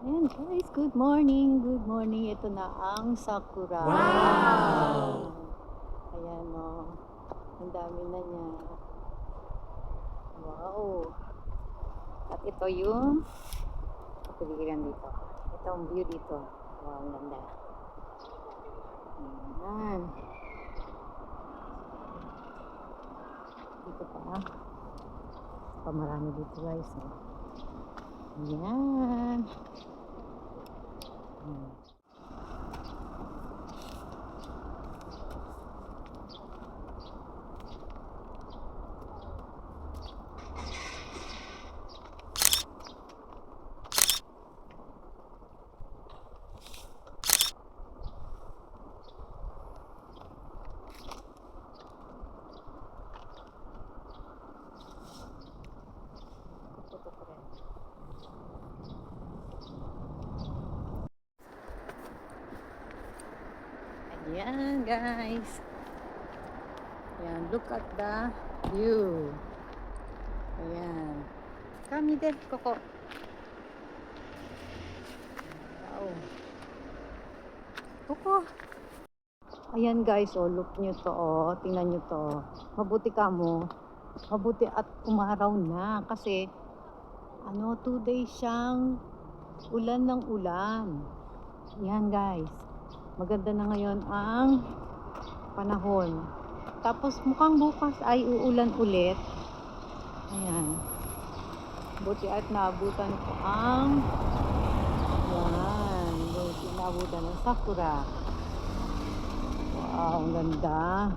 Ayan guys, good morning, good morning. Ito na ang sakura. Wow! Ayan o, ang dami na niya. Wow! At ito yung kapiligiran dito. Ito ang view dito. Wow, ang ganda. Ayan. Dito pa marami dito guys. Ayan. Ayan guys. Ayan, look at the view. Ayan. Kami din, Koko. Wow. Koko. Ayan guys, oh, look nyo to, oh. Tingnan nyo to. Mabuti ka mo. Mabuti at umaraw na. Kasi, 2 days siyang ulan ng ulan. Ayan guys. Maganda na ngayon ang panahon. Tapos mukhang bukas ay uulan ulit. Ayan. Buti at naabutan ko ang buti naabutan ng sakura. Wow, ang ganda.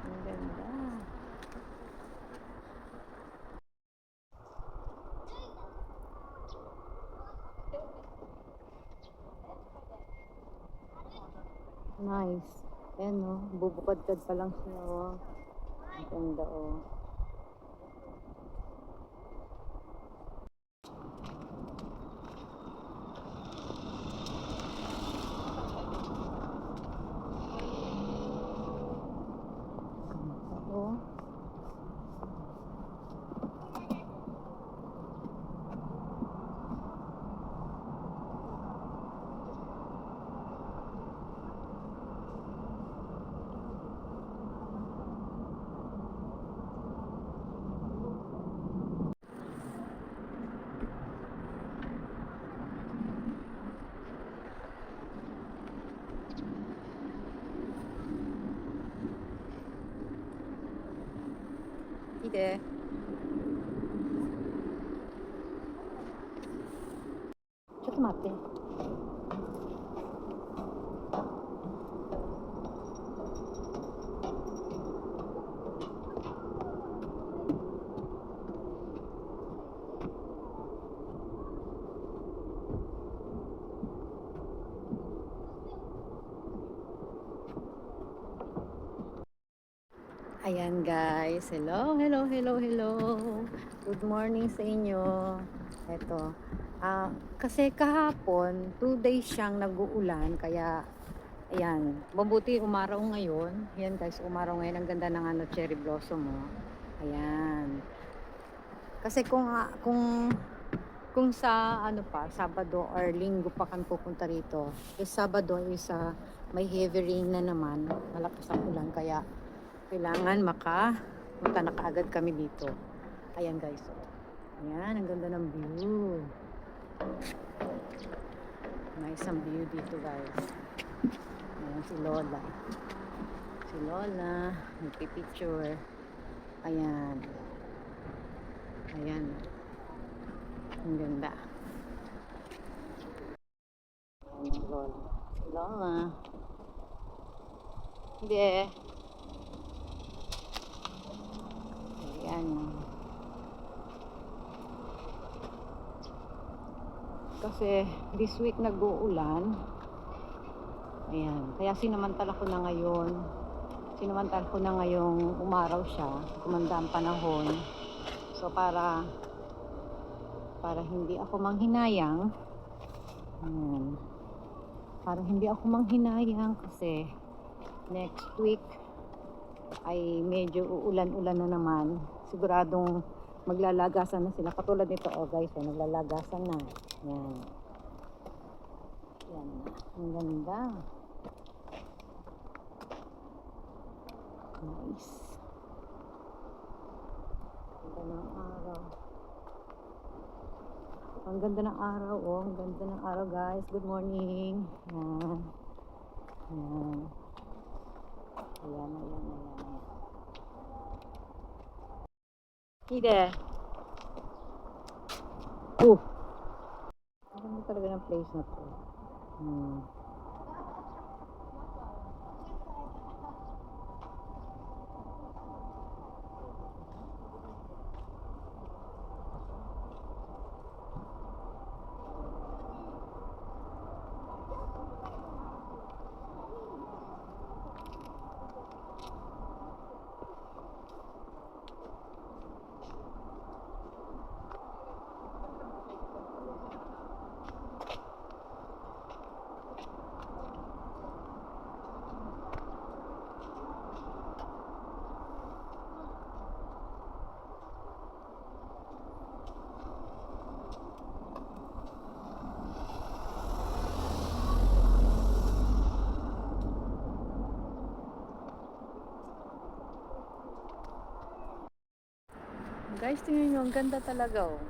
Ang ganda. Nice. Ayan o, bubukad-kad pa lang siya o. Ang ganda o. Oo. Ide. Chat mate. Ayan guys, hello, hello, hello, hello. Good morning sa inyo. Eto, kasi kahapon, 2 days siyang nag-uulan, kaya, ayan, mabuti umaraw ngayon. Ayan guys, umaraw ngayon, ang ganda ng cherry blossom mo. Ayan. Kasi kung sa Sabado or Linggo pa kami pupunta rito, Sabado is may heavy rain na naman, malakas ang ulan, kaya kailangan punta na kaagad kami dito. Ayan guys. Ayan, ang ganda ng view. Nice ang view dito guys. Ayan si Lola. Si Lola, nagpipicture. Ayan. Ayan. Ang ganda. Ayan ang Lola. Si Lola. Hindi. Ayan. Kasi this week nag-uulan. Ayan. Kaya sinamantala ko na ngayon. Sinamantala ko na ngayong umaraw siya. Kumanda ang panahon. So para hindi ako manghinayang. Ayan. Para hindi ako manghinayang kasi next week ay medyo uulan-ulan na naman. Siguradong maglalagasan na sila. Katulad nito, oh guys, oh, naglalagasan na. Yan. Yan. Ang ganda. Nice. Ang ganda ng araw. Ang ganda ng araw, oh. Ang ganda ng araw, guys. Good morning. Yan. Yan. Ayan, ayan, ayan. Ide. Ang ganda talaga ng place na to. Guys, tingnan nyo, ang ganda talaga, oh.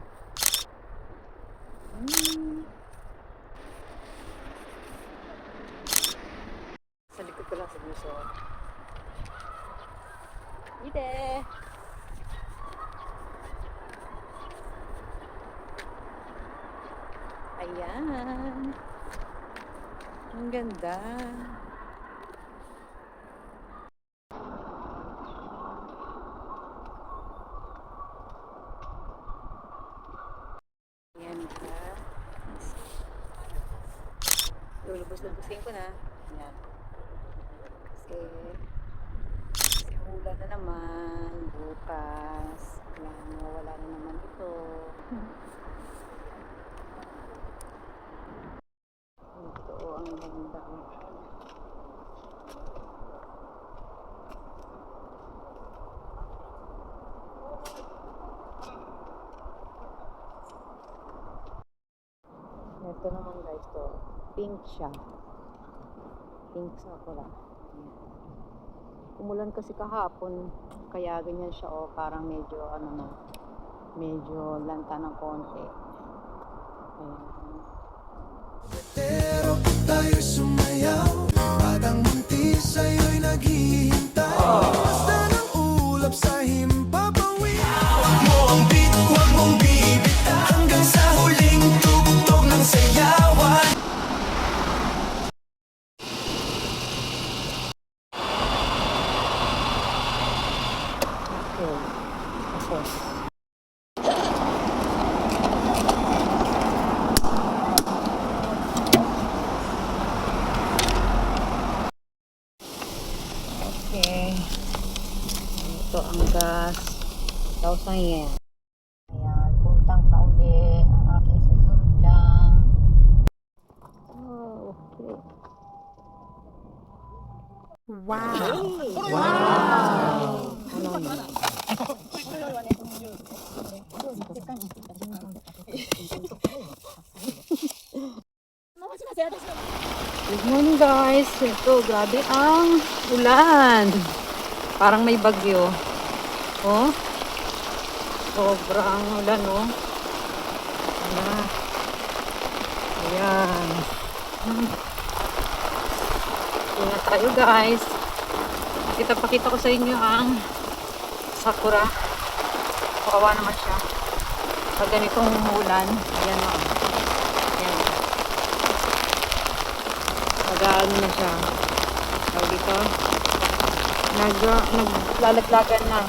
Sa likod ko lang sa gusto. Ide! Ayan. Ang ganda. Lulubos-lubusin ko na. Ayan. Kasi ulan na naman. Bukas. Ayan, mawala na naman ito. Ito, ang ganda. Ito naman guys, to pink siya. Pink sakura. Umulan kasi kahapon, kaya ganyan siya, oh, parang medyo ano na, medyo lanta ng konti. Ayan. Pero tayo sumayaw at ang munti sa'yo'y naghihintay. Basta ng ulap sa himpapawid. Huwag mo ang beat, huwag mong bibita hanggang sa huling tugtog ng sayawan. Okay. Tapos. Okay. Ito ang gas. 1,000 yen. Ayan. Puntang pa uli ang aking susunod dyan. Oh, okay. Wow! Wow! Ano yun? Good morning guys. Ito, grabe ang ulan. Parang may bagyo. Oh. Sobrang ulan, oh. Ayan. Ayan. Ingat tayo guys. Pakita ko sa inyo ang sakura. Kawawa naman siya. Pag ganitong umulan, ayan o. Ayan. Mag-ano na siya. Tawag dito. Naglalaglagan na.